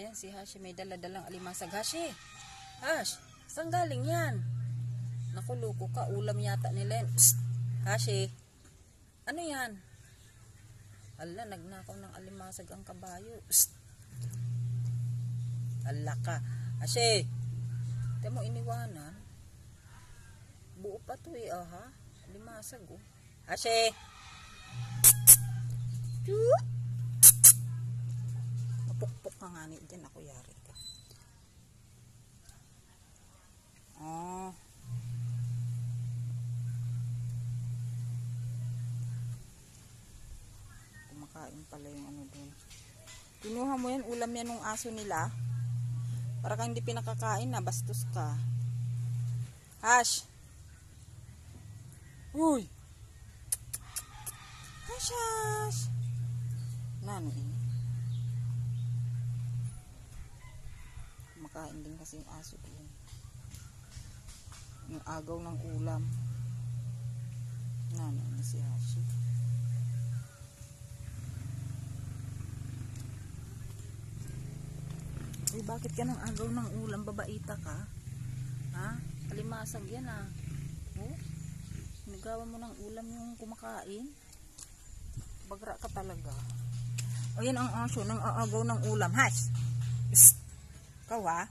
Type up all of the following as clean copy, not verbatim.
Ayan, si Hashi may dala-dalang alimasag. Hashi! Hash! Saan galing yan? Naku, loko ka. Ulam yata ni Len. Psst! Hashi! Ano yan? Ala, nagnakaw ng alimasag ang kabayo. Psst! Ala ka. Hashi! Ito mo iniwanan. Buo pa to eh, ha? Alimasag, oh. Hashi! Mapukpok ka nga ni dyan. Ako yari ka. Oh. Kumakain pala yung ano dun. Kinuha mo yan, ulam yan ng aso nila. Para kang hindi pinakakain na, bastos ka. Hash! Uy! Hash, hash! Nano ini? Kumakain din kasi yung aso dun. Yung agaw ng ulam. Nano ini si Hashi? Uy, bakit ka ng agaw ng ulam? Babaita ka? Ha? Alimasag yan ah. Oh? Nagawa mo ng ulam yung kumakain? Bagra ka talaga. O yan ang aso ng agaw ng ulam. Hash! Psst! Ikaw ha?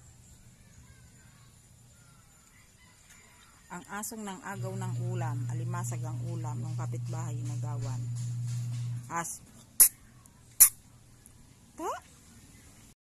Ang asong ng agaw ng ulam. Alimasag ang ulam ng kapitbahay nagawan. As